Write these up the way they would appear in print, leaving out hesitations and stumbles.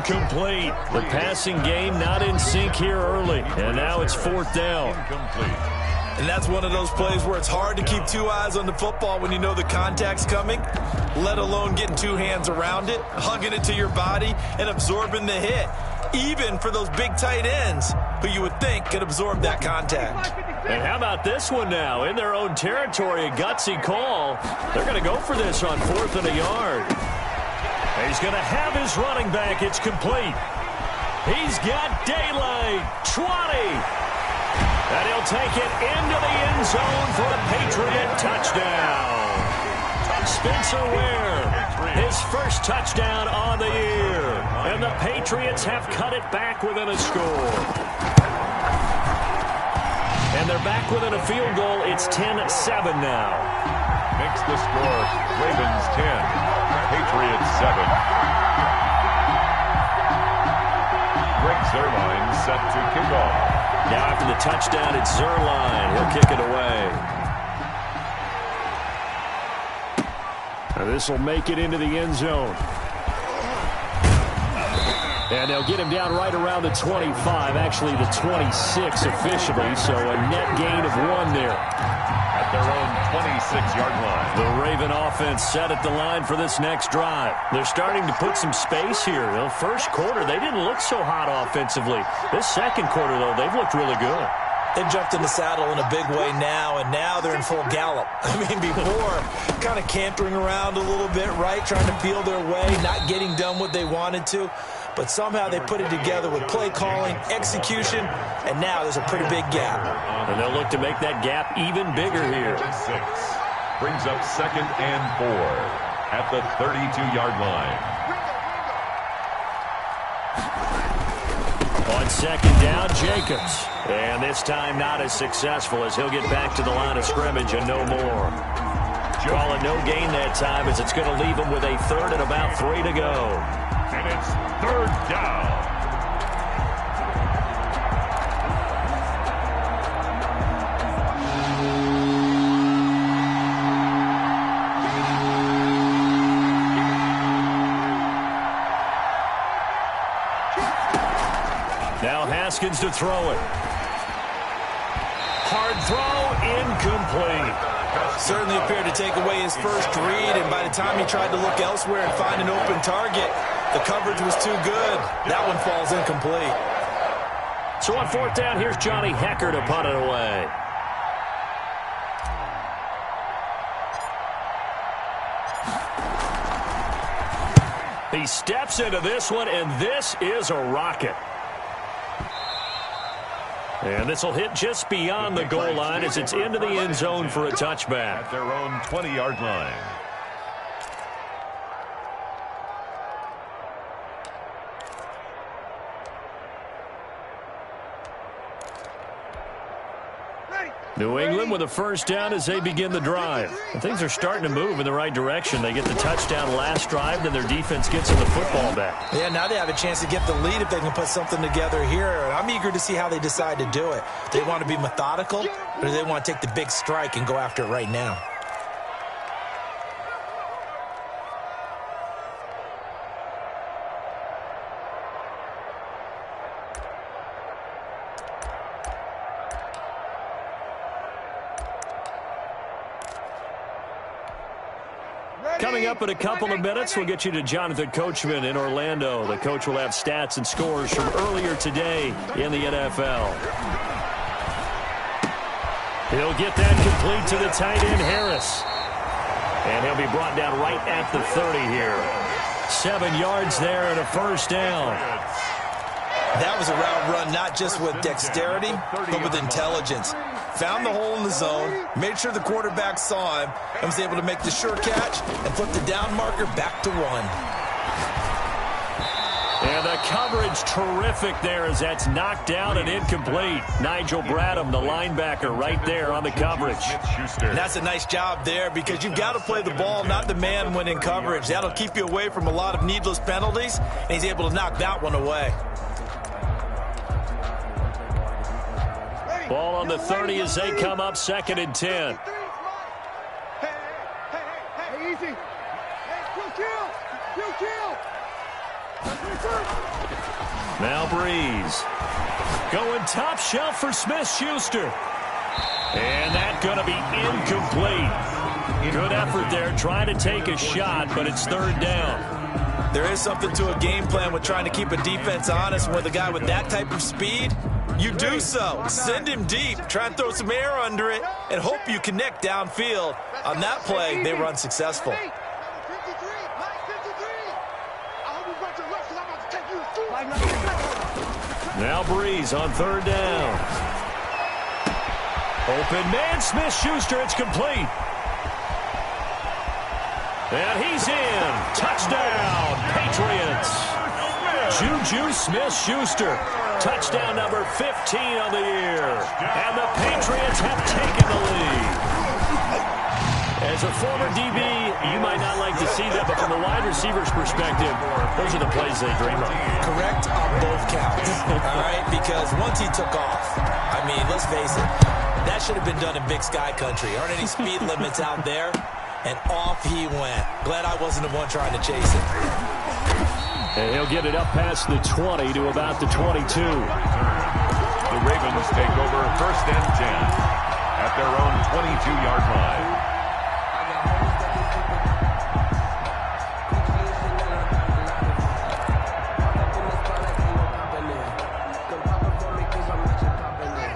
incomplete. The passing game not in sync here early, and now it's 4th down. And that's one of those plays where it's hard to keep two eyes on the football when you know the contact's coming, let alone getting two hands around it, hugging it to your body, and absorbing the hit, even for those big tight ends who you would think could absorb that contact. And how about this one now? In their own territory, a gutsy call. They're going to go for this on 4th and a yard. He's going to have his running back. It's complete. He's got daylight. 20. And he'll take it into the end zone for a Patriot touchdown. Spencer Ware, his first touchdown on the year. And the Patriots have cut it back within a score. And they're back within a field goal. It's 10-7 now. Makes the score Ravens 10, Patriots 7. Greg Zuerlein set to kick off. Now after the touchdown, it's Zuerlein. He'll kick it away. Now this will make it into the end zone. And they'll get him down right around the 25, actually the 26 officially, so a net gain of 1 there. At their own 26-yard line. The Raven offense set at the line for this next drive. They're starting to put some space here. The first quarter, they didn't look so hot offensively. This second quarter, though, they've looked really good. They've jumped in the saddle in a big way now, and now they're in full gallop. I mean, before, kind of cantering around a little bit, right, trying to feel their way, not getting done what they wanted to. But somehow they put it together with play calling, execution, and now there's a pretty big gap. And they'll look to make that gap even bigger here. 6 brings up 2nd and 4 at the 32-yard line. On 2nd down, Jacobs. And this time not as successful as he'll get back to the line of scrimmage and no more. Call it no gain that time as it's going to leave him with a 3rd and about 3 to go. And it's 3rd down. Now Haskins to throw it. Hard throw, incomplete. Certainly appeared to take away his first read, and by the time he tried to look elsewhere and find an open target, the coverage was too good. That one falls incomplete. So on 4th down, here's Johnny Hecker to punt it away. He steps into this one, and this is a rocket. And this will hit just beyond the goal line as it's into the end zone for a touchback. At their own 20-yard line. New England with a first down as they begin the drive. And things are starting to move in the right direction. They get the touchdown last drive, then their defense gets them the football back. Yeah, now they have a chance to get the lead if they can put something together here. And I'm eager to see how they decide to do it. Do they want to be methodical, or do they want to take the big strike and go after it right now? Coming up in a couple of minutes, we'll get you to Jonathan Coachman in Orlando. The coach will have stats and scores from earlier today in the NFL. He'll get that complete to the tight end, Harris. And he'll be brought down right at the 30 here. 7 yards there and a first down. That was a route run not just with dexterity, but with intelligence. Found the hole in the zone, made sure the quarterback saw him, and was able to make the sure catch and flip the down marker back to 1. And the coverage terrific there as that's knocked down and incomplete. Nigel Bradham, the linebacker, right there on the coverage. And that's a nice job there because you've got to play the ball, not the man when in coverage. That'll keep you away from a lot of needless penalties, and he's able to knock that one away. Ball on the 30 as they come up 2nd and 10. Hey, easy. Hey, chill. Now Breeze. Going top shelf for Smith-Schuster. And that's going to be incomplete. Good effort there trying to take a shot, but it's third down. There is something to a game plan with trying to keep a defense honest. With a guy with that type of speed, you do so. Send him deep. Try and throw some air under it and hope you connect downfield. On that play, they were unsuccessful. Now Breeze on third down. Open man, Smith-Schuster, it's complete. And he's in. Touchdown, Patriots. Juju Smith-Schuster. Touchdown number 15 on the year. And the Patriots have taken the lead. As a former DB, you might not like to see that, but from a wide receiver's perspective, those are the plays they dream of. Correct on both counts, all right? Because once he took off, I mean, let's face it, that should have been done in Big Sky Country. Aren't any speed limits out there? And off he went. Glad I wasn't the one trying to chase it. And he'll get it up past the 20 to about the 22. The Ravens take over 1st and 10 at their own 22-yard line.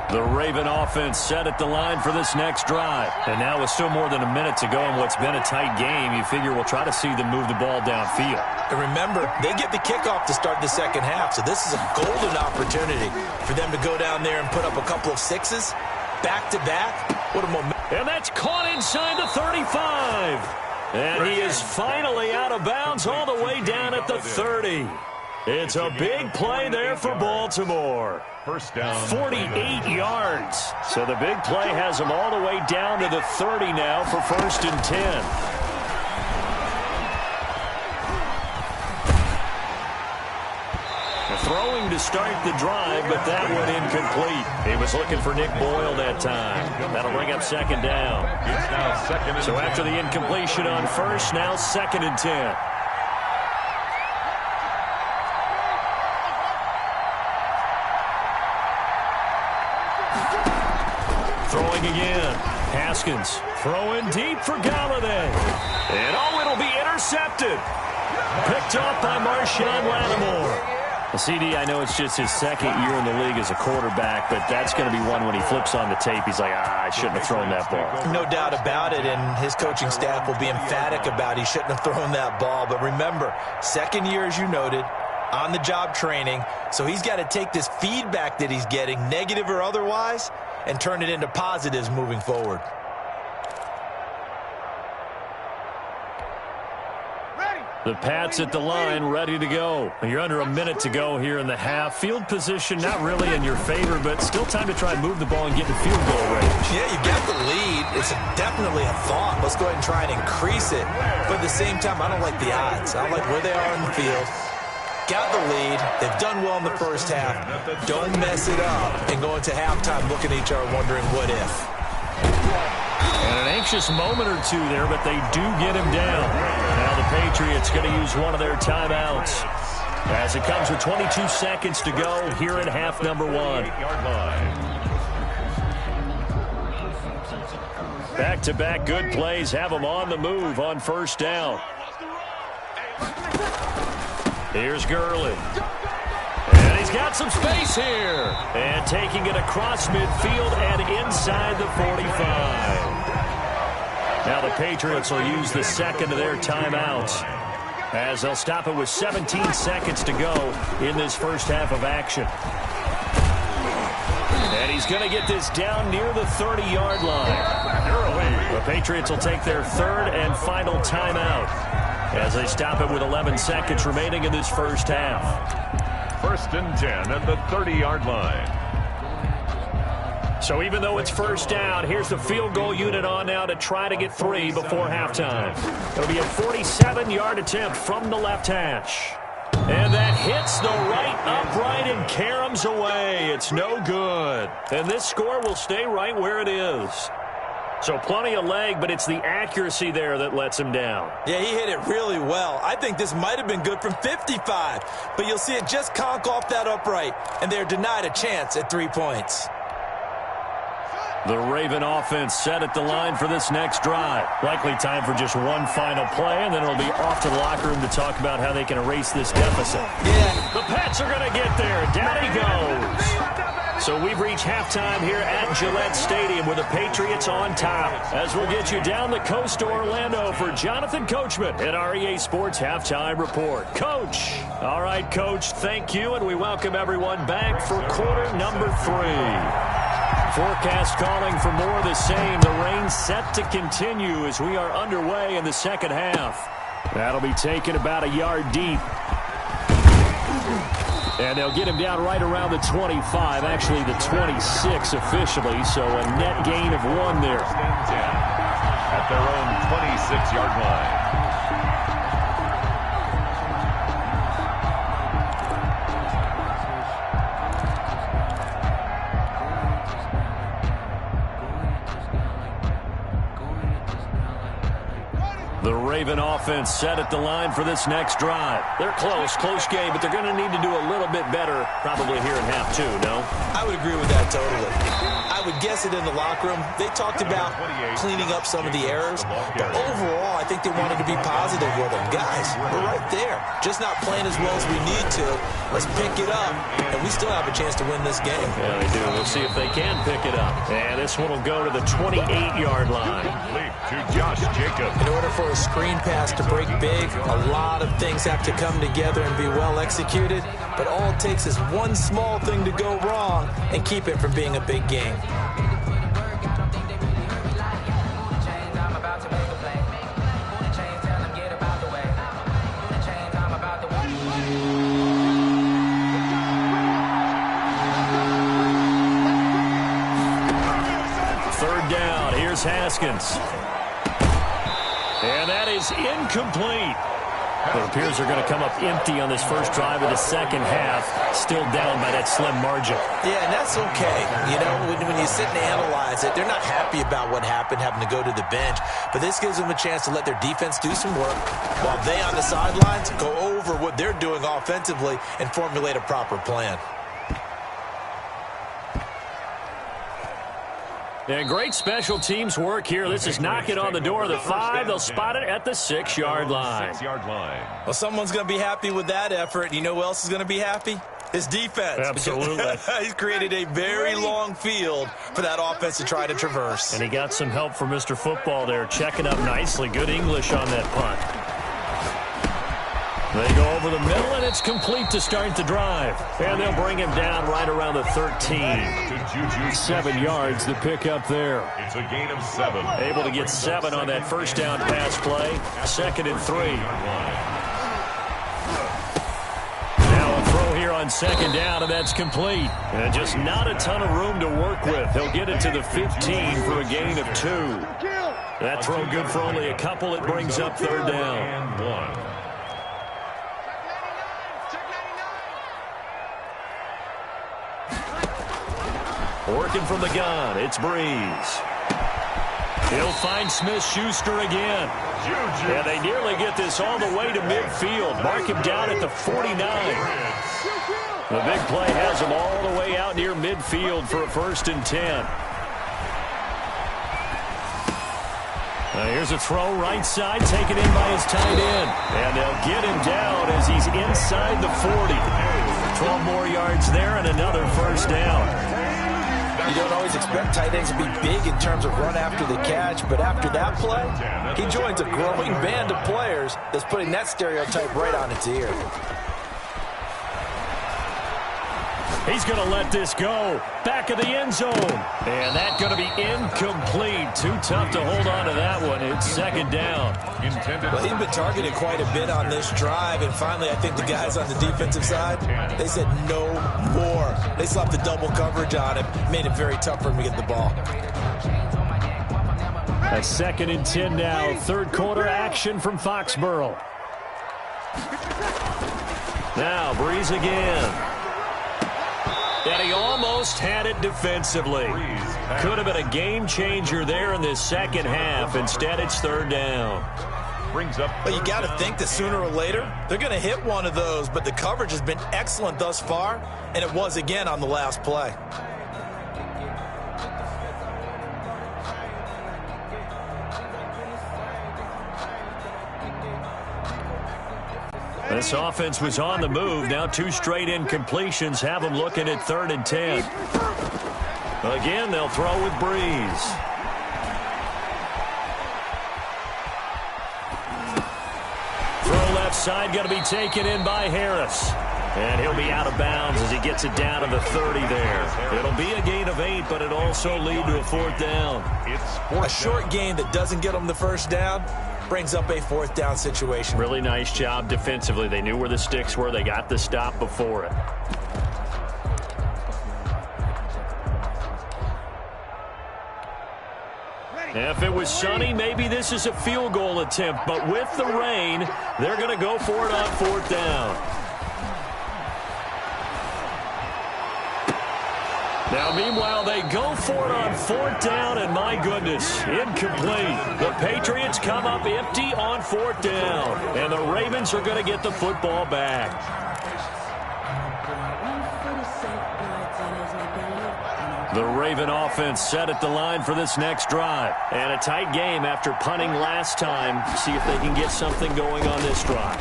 The Raven offense set at the line for this next drive. And now with still more than a minute to go in what's been a tight game, you figure we'll try to see them move the ball downfield. And remember, they get the kickoff to start the second half, so this is a golden opportunity for them to go down there and put up a couple of sixes back-to-back. What a moment. And that's caught inside the 35. And he is finally out of bounds all the way down at the 30. It's a big play there for Baltimore. First down. 48 yards. So the big play has them all the way down to the 30 now for 1st and 10. Throwing to start the drive, but that one incomplete. He was looking for Nick Boyle that time. That'll bring up 2nd down. It's now 2nd and 10. So after the incompletion on 1st, now 2nd and 10. Throwing again. Haskins throwing deep for Galladay. And it'll be intercepted. Picked off by Marshawn Lattimore. CD, I know it's just his 2nd year in the league as a quarterback, but that's going to be one when he flips on the tape, he's like, I shouldn't have thrown that ball. No doubt about it, and his coaching staff will be emphatic about he shouldn't have thrown that ball. But remember, 2nd year, as you noted, on-the-job training, so he's got to take this feedback that he's getting, negative or otherwise, and turn it into positives moving forward. The Pats at the line, ready to go. You're under a minute to go here in the half. Field position not really in your favor, but still time to try and move the ball and get in field goal range. Yeah, you got the lead. It's definitely a thought. Let's go ahead and try and increase it. But at the same time, I don't like the odds. I don't like where they are in the field. Got the lead. They've done well in the first half. Don't mess it up and go into halftime looking at each other wondering what if. And an anxious moment or two there, but they do get him down. Now the Patriots going to use one of their timeouts as it comes with 22 seconds to go here in half number 1. Back-to-back good plays have them on the move on 1st down. Here's Gurley. And he's got some space here. And taking it across midfield and inside the 45. Now the Patriots will use the 2nd of their timeouts as they'll stop it with 17 seconds to go in this first half of action. And he's going to get this down near the 30-yard line. The Patriots will take their 3rd and final timeout as they stop it with 11 seconds remaining in this first half. 1st and 10 at the 30-yard line. So even though it's 1st down, here's the field goal unit on now to try to get 3 before halftime. It'll be a 47-yard attempt from the left hash. And that hits the right upright and caroms away. It's no good. And this score will stay right where it is. So plenty of leg, but it's the accuracy there that lets him down. Yeah, he hit it really well. I think this might have been good from 55, but you'll see it just conk off that upright, and they're denied a chance at 3 points. The Raven offense set at the line for this next drive. Likely time for just one final play, and then it'll be off to the locker room to talk about how they can erase this deficit. Yeah. The Pats are going to get there. Down he goes. So we've reached halftime here at Gillette Stadium with the Patriots on top. As we'll get you down the coast to Orlando for Jonathan Coachman at our EA Sports Halftime Report. Coach. All right, Coach, thank you, and we welcome everyone back for quarter number 3. Forecast calling for more of the same. The rain set to continue as we are underway in the second half. That'll be taken about a yard deep. And they'll get him down right around the 25, actually the 26 officially, so a net gain of 1 there. At their own 26-yard line. The Raven offense set at the line for this next drive. They're close game, but they're going to need to do a little bit better probably here in half 2, no? I would agree with that totally. I would guess it in the locker room. They talked about cleaning up some of the errors, but overall, I think they wanted to be positive with them. Guys, we're right there. Just not playing as well as we need to. Let's pick it up, and we still have a chance to win this game. Yeah, they do. We'll see if they can pick it up. And this one will go to the 28-yard line. To Josh Jacobs. In order for a screen pass to break big, a lot of things have to come together and be well executed, but all it takes is one small thing to go wrong and keep it from being a big game. Third down, here's Haskins. And that is incomplete. It appears they're going to come up empty on this first drive of the second half, still down by that slim margin. Yeah, and that's okay. You know, when you sit and analyze it, they're not happy about what happened, having to go to the bench. But this gives them a chance to let their defense do some work while they on the sidelines go over what they're doing offensively and formulate a proper plan. And great special teams work here. This is knocking on the door of the 5. They'll spot it at the 6-yard line. Well, someone's going to be happy with that effort. You know who else is going to be happy? His defense. Absolutely. He's created a very long field for that offense to try to traverse. And he got some help from Mr. Football there, checking up nicely. Good English on that punt. They go over the middle, and it's complete to start the drive. And they'll bring him down right around the 13. 7 yards to pick up there. It's a gain of 7. Able to get 7 on that first down pass play. 2nd and 3. Now a throw here on 2nd down, and that's complete. And just not a ton of room to work with. He'll get it to the 15 for a gain of 2. That throw good for only a couple. It brings up 3rd down. And 1. Working from the gun, it's Breeze. He'll find Smith-Schuster again. And they nearly get this all the way to midfield. Mark him down at the 49. The big play has him all the way out near midfield for a 1st and 10. Here's a throw right side, taken in by his tight end. And they'll get him down as he's inside the 40. 12 more yards there and another 1st down. You don't always expect tight ends to be big in terms of run after the catch, but after that play, he joins a growing band of players that's putting that stereotype right on its ear. He's going to let this go. Back of the end zone. And that's going to be incomplete. Too tough to hold on to that one. It's 2nd down. Well, he's been targeted quite a bit on this drive, and finally I think the guys on the defensive side, they said no more. They slapped the double coverage on him, made it very tough for him to get the ball. A 2nd and 10 now. 3rd quarter action from Foxborough. Now Breeze again. And he almost had it defensively. Could have been a game changer there in this second half. Instead, it's third down. But you got to think that sooner or later, they're going to hit one of those. But the coverage has been excellent thus far, and it was again on the last play. This offense was on the move. Now 2 straight incompletions have them looking at 3rd and 10. Again, they'll throw with Breeze. Throw left side, going to be taken in by Harris. And he'll be out of bounds as he gets it down to the 30 there. It'll be a gain of 8, but it'll also lead to a 4th down. A short gain that doesn't get them the first down brings up a 4th down situation. Really nice job defensively. They knew where the sticks were. They got the stop before it. If it was sunny, maybe this is a field goal attempt. But with the rain, they're going to go for it on 4th down. Now, meanwhile, they go for it on 4th down, and my goodness, incomplete. The Patriots come up empty on 4th down, and the Ravens are going to get the football back. The Raven offense set at the line for this next drive. And a tight game after punting last time. See if they can get something going on this drive.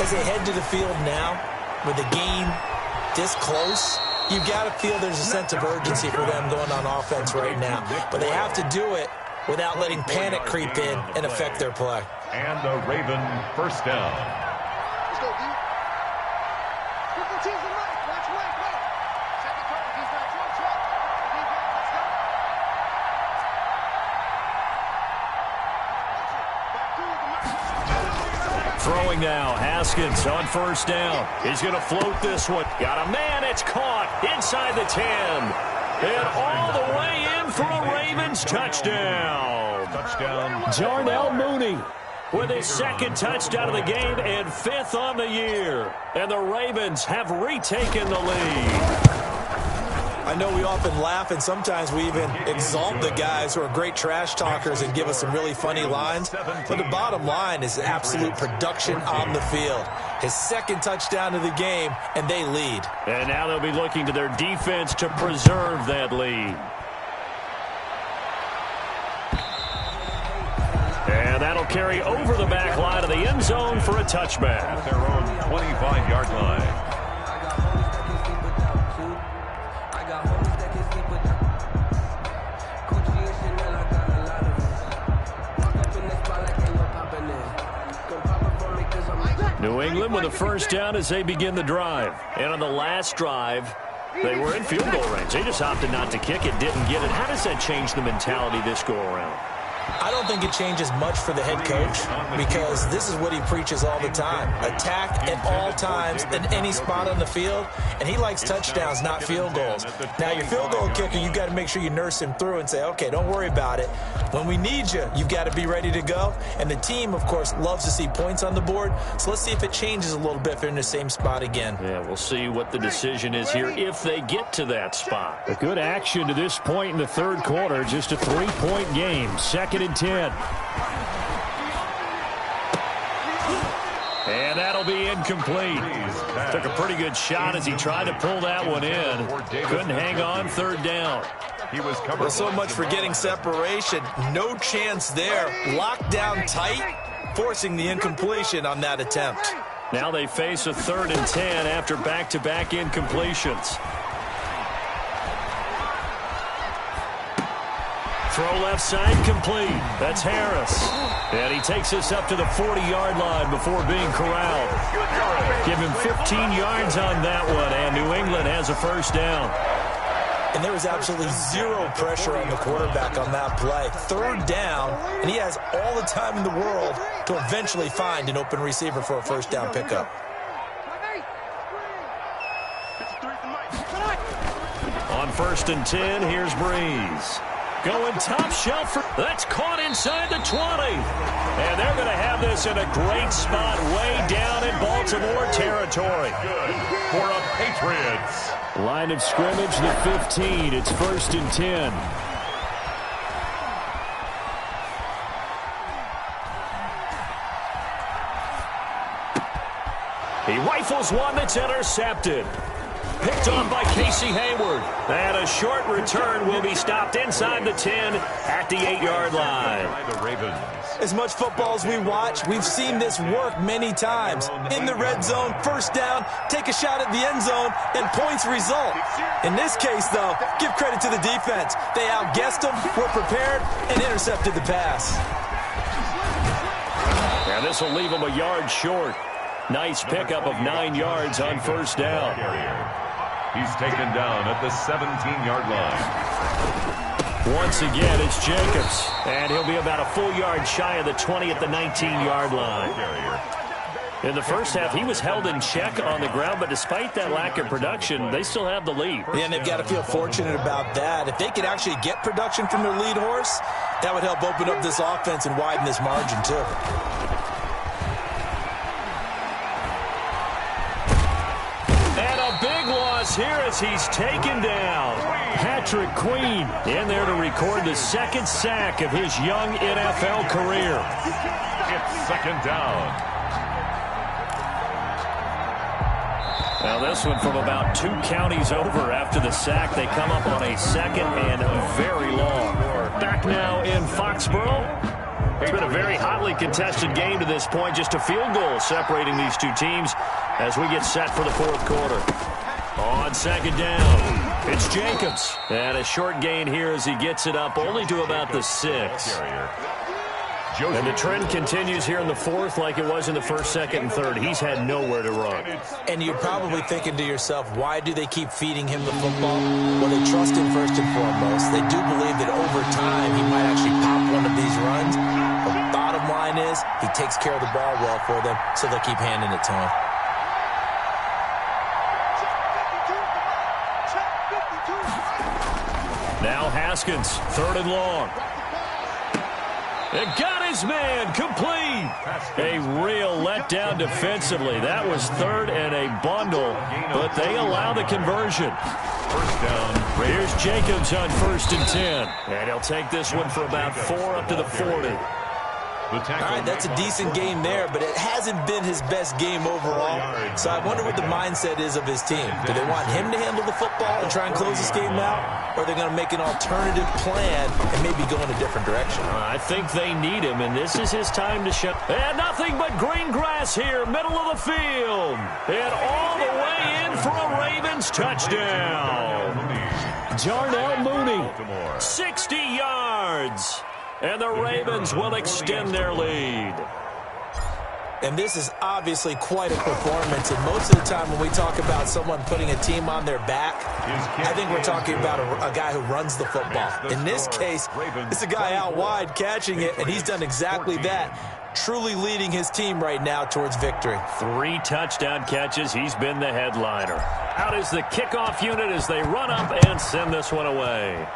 As they head to the field now, with the game this close, you've got to feel there's a sense of urgency for them going on offense right now. But they have to do it without letting panic creep in and affect their play. And the Raven first down. Let's go, D. Triple T's the right. Watch right, go. Second call. He's back. Let's go. Throwing now, Haskins on 1st down. He's going to float this one. Got a man, it's caught inside the 10. And all the way in for a Ravens touchdown. Darnell Mooney with his 2nd touchdown of the game and 5th on the year. And the Ravens have retaken the lead. I know we often laugh, and sometimes we even exalt the guys who are great trash talkers and give us some really funny lines. But the bottom line is absolute production on the field. His 2nd touchdown of the game, and they lead. And now they'll be looking to their defense to preserve that lead. And that'll carry over the back line of the end zone for a touchback. At their own 25-yard line. New England with a 1st down as they begin the drive. And on the last drive, they were in field goal range. They just opted not to kick it, didn't get it. How does that change the mentality this go around? I don't think it changes much for the head coach because this is what he preaches all the time. Attack at all times in any spot on the field, and he likes touchdowns, not field goals. Now, your field goal kicker, you've got to make sure you nurse him through and say, okay, don't worry about it. When we need you, you've got to be ready to go. And the team, of course, loves to see points on the board. So let's see if it changes a little bit if they're in the same spot again. Yeah, we'll see what the decision is here if they get to that spot. A good action to this point in the 3rd quarter. Just a 3-point game. 2nd and 10. And that'll be incomplete. Took a pretty good shot as he tried to pull that one in. Couldn't hang on 3rd down. Well, so much for getting separation. No chance there. Locked down tight, forcing the incompletion on that attempt. Now they face a 3rd and 10 after back-to-back incompletions. Throw left side complete. That's Harris. And he takes us up to the 40-yard line before being corralled. Give him 15 yards on that one, and New England has a 1st down. And there was absolutely zero pressure on the quarterback on that play. 3rd down, and he has all the time in the world to eventually find an open receiver for a 1st down pickup. On 1st and 10, here's Breeze. Going top shelf. That's caught inside the 20. And they're going to have this in a great spot way down in Baltimore territory. for a Patriots. Line of scrimmage, the 15. It's 1st and 10. He rifles one that's intercepted. Picked on by Casey Hayward. And a short return will be stopped inside the 10 at the 8-yard line. By the Ravens. As much football as we watch, we've seen this work many times. In the red zone, first down, take a shot at the end zone, and points result. In this case, though, give credit to the defense. They outguessed them, were prepared, and intercepted the pass. And this will leave him a yard short. Nice pickup of 9 yards on first down. He's taken down at the 17-yard line. Once again, it's Jacobs. And he'll be about a full yard shy of the 20 at the 19-yard line. In the first half, he was held in check on the ground, but despite that lack of production, they still have the lead. Yeah, and they've got to feel fortunate about that. If they could actually get production from their lead horse, that would help open up this offense and widen this margin, too. Here as he's taken down. Patrick Queen in there to record the second sack of his young NFL career. It's second down. Now this one from about 2 counties over after the sack. They come up on a second and very long. Back now in Foxborough. It's been a very hotly contested game to this point. Just a field goal separating these two teams as we get set for the fourth quarter. On second down, it's Jacobs. And a short gain here as he gets it up only to about the 6. And the trend continues here in the fourth like it was in the first, second, and third. He's had nowhere to run. And you're probably thinking to yourself, why do they keep feeding him the football? Well, they trust him first and foremost. They do believe that over time he might actually pop one of these runs. The bottom line is he takes care of the ball well for them, so they'll keep handing it to him. Now Haskins, 3rd and long. It got his man complete. A real letdown defensively. That was 3rd and a bundle, but they allow the conversion. First down. Here's Jacobs on 1st and 10. And he'll take this one for about 4 up to the 40. All right, that's a decent game there, but it hasn't been his best game overall. So I wonder what the mindset is of his team. Do they want him to handle the football and try and close this game out? Or are they going to make an alternative plan and maybe go in a different direction? I think they need him, and this is his time to show. And nothing but green grass here, middle of the field. And all the way in for a Ravens touchdown. Darnell Mooney, 60 yards. And the Ravens will extend their lead. And this is obviously quite a performance. And most of the time when we talk about someone putting a team on their back, I think we're talking about a guy who runs the football. In this case, it's a guy out wide catching it, and he's done exactly that, truly leading his team right now towards victory. 3 touchdown catches. He's been the headliner. Out is the kickoff unit as they run up and send this one away.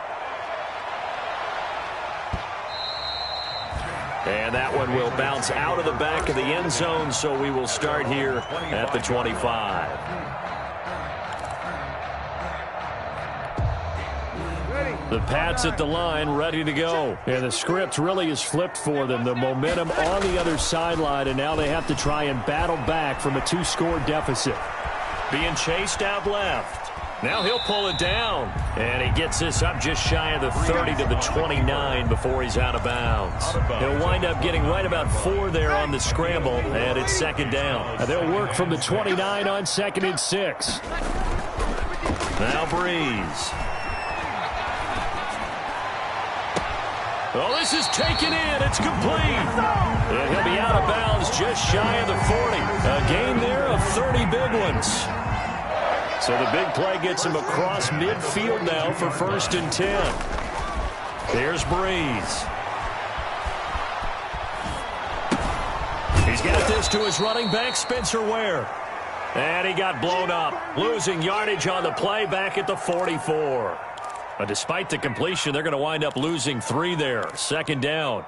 And that one will bounce out of the back of the end zone, so we will start here at the 25. The Pats at the line, ready to go. And the script really is flipped for them. The momentum on the other sideline, and now they have to try and battle back from a 2-score deficit. Being chased out left. Now he'll pull it down, and he gets this up just shy of the 30 to the 29 before he's out of bounds. He'll wind up getting right about 4 there on the scramble, and it's second down. And they'll work from the 29 on 2nd and 6. Now Breeze. Well, this is taken in. It's complete. And he'll be out of bounds just shy of the 40. A gain there of 30 big ones. So the big play gets him across midfield now for 1st and 10. There's Breeze. He's got this to his running back, Spencer Ware. And he got blown up, losing yardage on the play back at the 44. But despite the completion, they're going to wind up losing 3 there. Second down.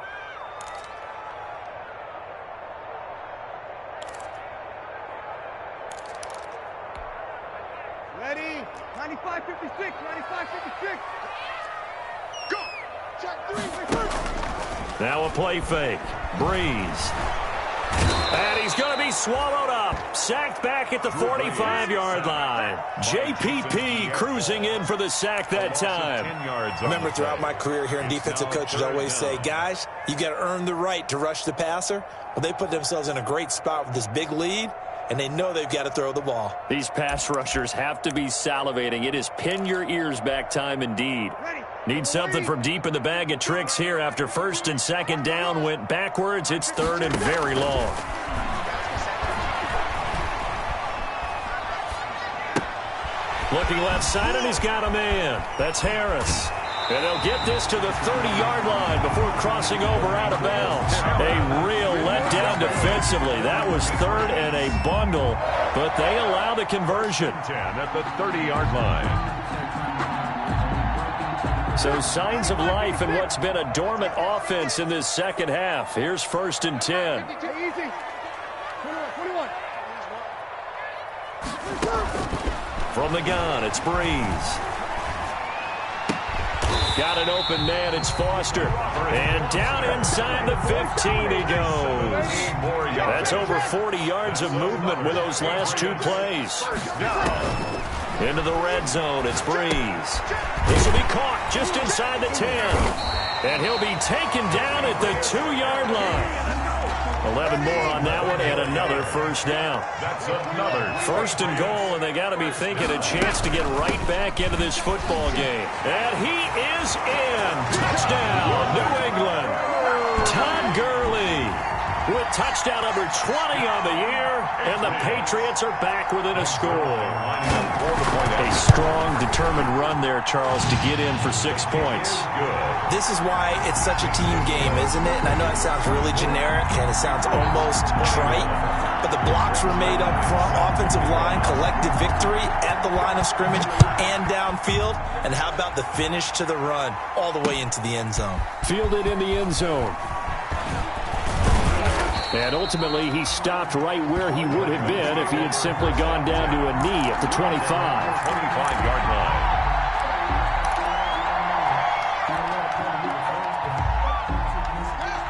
Ready? 95-56, 95-56. Go! Check 3, Now a play fake. Breeze. And he's going to be swallowed up. Sacked back at the 45-yard line. JPP cruising in for the sack that time. Remember, throughout my career here in defensive coaches always say, guys, you got to earn the right to rush the passer. Well, they put themselves in a great spot with this big lead, and they know they've got to throw the ball. These pass rushers have to be salivating. It is pin your ears back time indeed. Need something from deep in the bag of tricks here after first and second down went backwards. It's third and very long. Looking left side, and he's got a man. That's Harris. And they'll get this to the 30-yard line before crossing over out of bounds. A real letdown defensively. That was third and a bundle, but they allow the conversion. 10 at the 30-yard line. So signs of life in what's been a dormant offense in this second half. Here's first and 10. Easy. 21. From the gun, it's Breeze. Got an open man, it's Foster. And down inside the 15 he goes. That's over 40 yards of movement with those last two plays. Into the red zone, it's Breeze. This will be caught just inside the 10. And he'll be taken down at the 2-yard line. 11 more on that one, and another first down. That's another first and goal, and they got to be thinking a chance to get right back into this football game. And he is in. Touchdown, New England. Todd Gurley with touchdown number 20 on the year, and the Patriots are back within a score. A strong, determined run there, Charles, to get in for 6 points. This is why it's such a team game, isn't it? And I know it sounds really generic and it sounds almost trite, but the blocks were made up front, offensive line, collected victory at the line of scrimmage and downfield. And how about the finish to the run all the way into the end zone? Fielded in the end zone. And ultimately, he stopped right where he would have been if he had simply gone down to a knee at the 25. 25-yard line.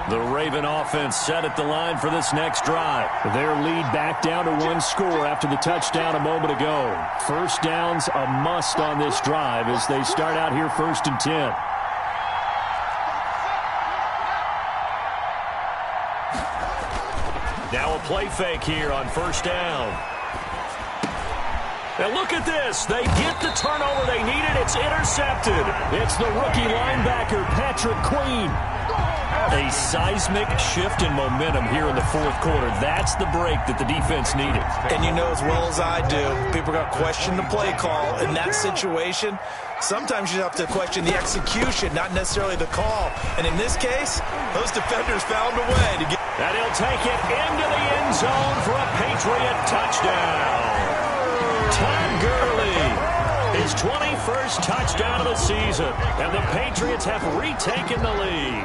The Raven offense set at the line for this next drive. Their lead back down to 1 score after the touchdown a moment ago. First down's a must on this drive as they start out here first and 10. Now a play fake here on first down. And look at this. They get the turnover they needed. It's intercepted. It's the rookie linebacker, Patrick Queen. A seismic shift in momentum here in the fourth quarter. That's the break that the defense needed. And you know as well as I do, people are going to question the play call in that situation. Sometimes you have to question the execution, not necessarily the call. And in this case, those defenders found a way to get. And he'll take it into the end zone for a Patriot touchdown. Todd Gurley, his 21st touchdown of the season. And the Patriots have retaken the lead.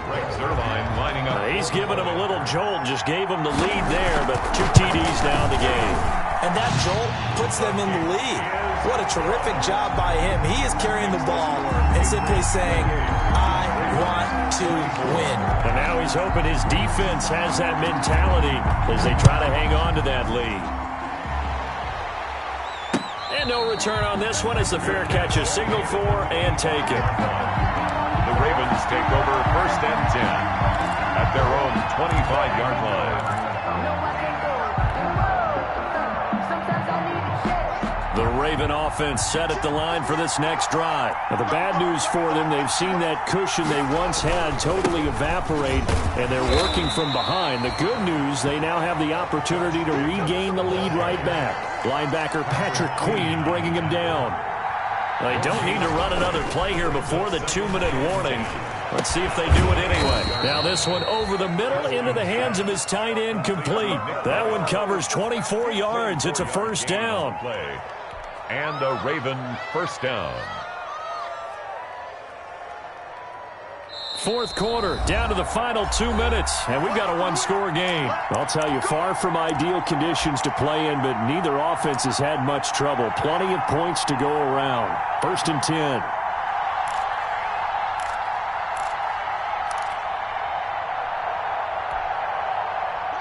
Lining up. He's given him a little jolt, just gave him the lead there, but 2 TDs now in the game. And that jolt puts them in the lead. What a terrific job by him. He is carrying the ball and simply saying, I want to win. And now he's hoping his defense has that mentality as they try to hang on to that lead. And no return on this one as the fair catch is signaled for and taken. The Ravens take over first and 10 at their own 25-yard line. The Raven offense set at the line for this next drive. Now, the bad news for them, they've seen that cushion they once had totally evaporate, and they're working from behind. The good news, they now have the opportunity to regain the lead right back. Linebacker Patrick Queen bringing him down. They don't need to run another play here before the 2-minute warning. Let's see if they do it anyway. Now this one over the middle into the hands of his tight end, complete. That one covers 24 yards. It's a first down. And a Raven first down. fourth quarter, down to the final 2 minutes, and we've got a one-score game. I'll tell you, far from ideal conditions to play in, but neither offense has had much trouble. Plenty of points to go around. 1st and 10.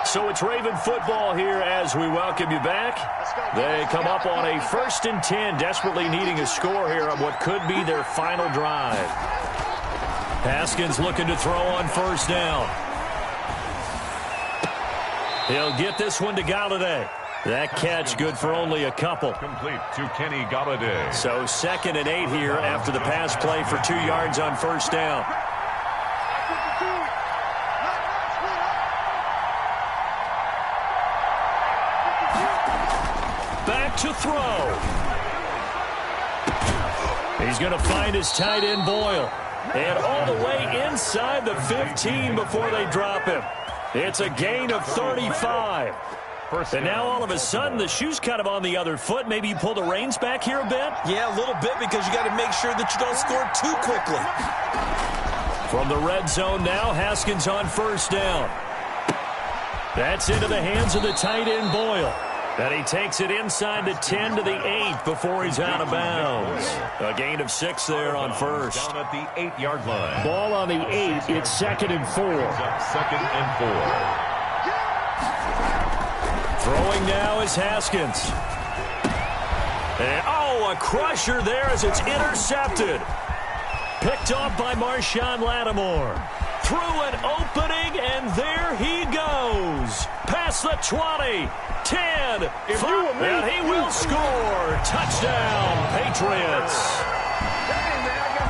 So it's Raven football here as we welcome you back. They come up on a 1st and 10, desperately needing a score here on what could be their final drive. Haskins looking to throw on 1st down. He'll get this one to Galladay. That catch good for only a couple. Complete to Kenny Galladay. So 2nd and 8 here after the pass play for 2 yards on 1st down. Back to throw. He's going to find his tight end Boyle. And all the way inside the 15 before they drop him. It's a gain of 35. And now all of a sudden the shoe's kind of on the other foot. Maybe you pull the reins back here a bit? Yeah, a little bit, because you got to make sure that you don't score too quickly. From the red zone now, Haskins on 1st down. That's into the hands of the tight end Boyle. And he takes it inside the 10 to the 8 before he's out of bounds. A gain of 6 there on 1st. Down at the 8-yard line. Ball on the 8. It's 2nd and 4. 2nd and 4. Throwing now is Haskins. And, a crusher there as it's intercepted. Picked off by Marshawn Lattimore. Through an opening, and there he goes. Past the 20, 10, 5, and he will score. Touchdown, Patriots.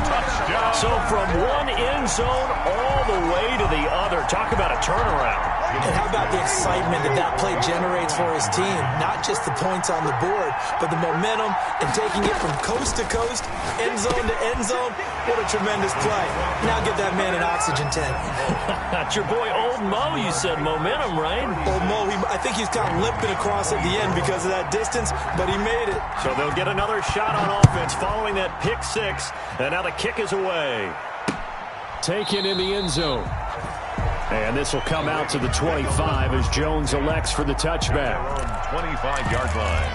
Touchdown. So from one end zone all the way to the other. Talk about a turnaround. And how about the excitement that play generates for his team? Not just the points on the board, but the momentum and taking it from coast to coast, end zone to end zone. What a tremendous play. Now give that man an oxygen tank. That's your boy Old Mo. You said momentum, right? Old Mo, I think he's kind of limping across at the end because of that distance, but he made it. So they'll get another shot on offense following that pick 6, and now the kick is away. Taken in the end zone. And this will come out to the 25 as Jones elects for the touchback. 25-yard line.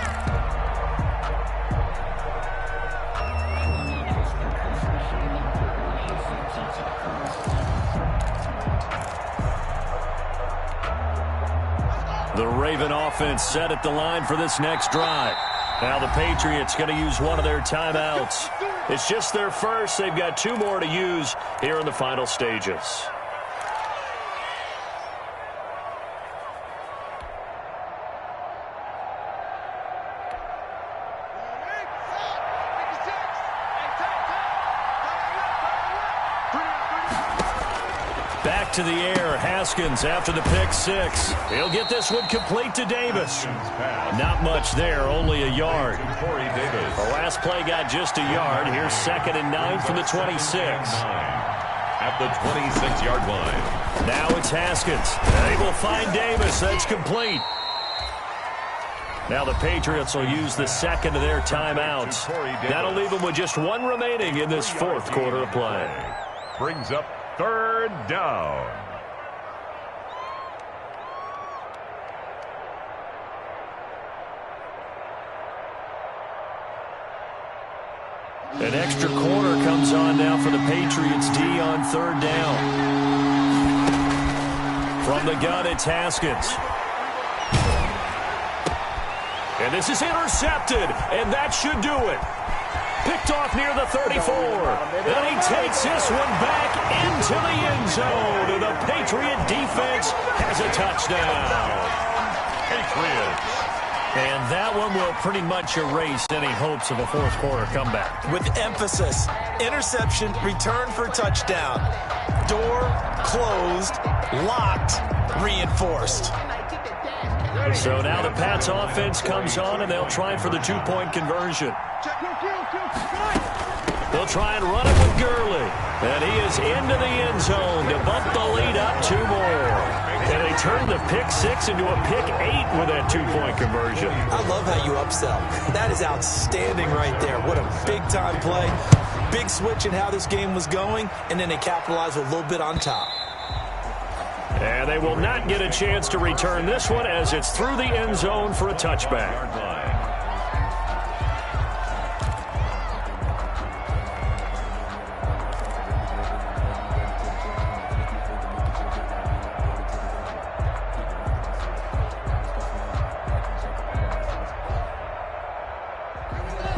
The Raven offense set at the line for this next drive. Now the Patriots going to use one of their timeouts. It's just their first. They've got 2 more to use here in the final stages. Back to the air, Haskins after the pick 6. He'll get this one complete to Davis. Not much there, only a yard. The last play got just a yard. Here's 2nd and 9 from the 26. At the 26-yard line. Now it's Haskins. They will find Davis. That's complete. Now the Patriots will use the 2nd of their timeouts. That'll leave them with just 1 remaining in this 4th quarter of play. Brings up 3rd down. An extra corner comes on now for the Patriots D on 3rd down. From the gun, it's Haskins. And this is intercepted, and that should do it. Picked off near the 34. Then he takes this one back into the end zone. And the Patriot defense has a touchdown. Patriots. And that one will pretty much erase any hopes of a 4th quarter comeback. With emphasis, interception, return for touchdown. Door closed, locked, reinforced. So now the Pats offense comes on, and they'll try for the 2-point conversion. They'll try and run it with Gurley. And he is into the end zone to bump the lead up 2 more. And they turn the pick 6 into a pick 8 with that 2-point conversion. I love how you upsell. That is outstanding right there. What a big-time play. Big switch in how this game was going, and then they capitalized with a little bit on top. And they will not get a chance to return this one as it's through the end zone for a touchback.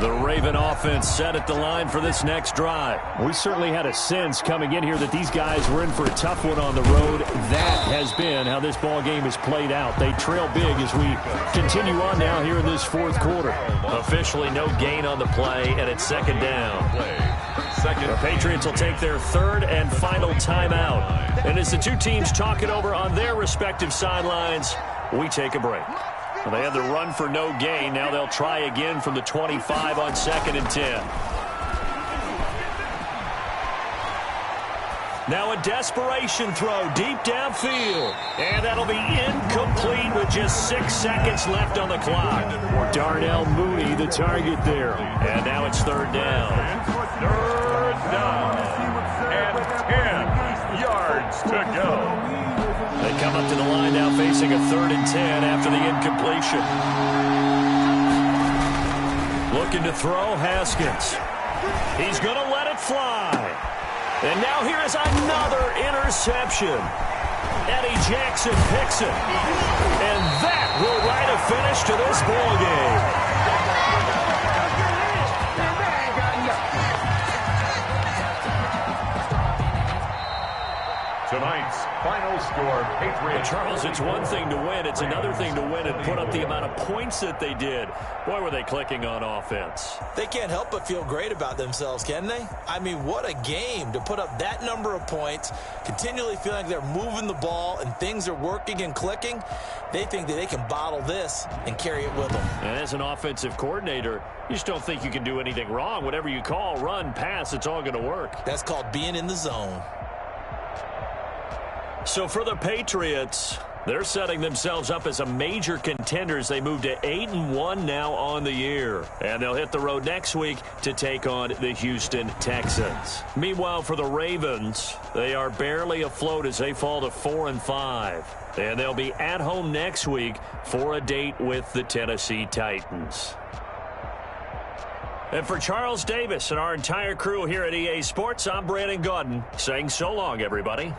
The Raven offense set at the line for this next drive. We certainly had a sense coming in here that these guys were in for a tough one on the road. That has been how this ball game has played out. They trail big as we continue on now here in this fourth quarter. Officially no gain on the play, and it's second down. The Patriots will take their third and final timeout. And as the two teams talk it over on their respective sidelines, we take a break. Well, they had the run for no gain. Now they'll try again from the 25 on 2nd and 10. Now a desperation throw deep downfield. And that'll be incomplete with just 6 seconds left on the clock. Darnell Mooney, the target there. And now it's third down. Third down. And 10 yards to go. They come up to the line now facing a 3rd and 10 after the incompletion. Looking to throw, Haskins. He's going to let it fly. And now here is another interception. Eddie Jackson picks it. And that will write a finish to this ball game. Tonight's final score, Patriots. Charles, it's one thing to win. It's another thing to win and put up the amount of points that they did. Boy, were they clicking on offense. They can't help but feel great about themselves, can they? I mean, what a game to put up that number of points, continually feeling like they're moving the ball and things are working and clicking. They think that they can bottle this and carry it with them. And as an offensive coordinator, you just don't think you can do anything wrong. Whatever you call, run, pass, it's all going to work. That's called being in the zone. So for the Patriots, they're setting themselves up as a major contender as they move to 8-1 now on the year. And they'll hit the road next week to take on the Houston Texans. Meanwhile, for the Ravens, they are barely afloat as they fall to 4-5. And they'll be at home next week for a date with the Tennessee Titans. And for Charles Davis and our entire crew here at EA Sports, I'm Brandon Gaudin saying so long, everybody.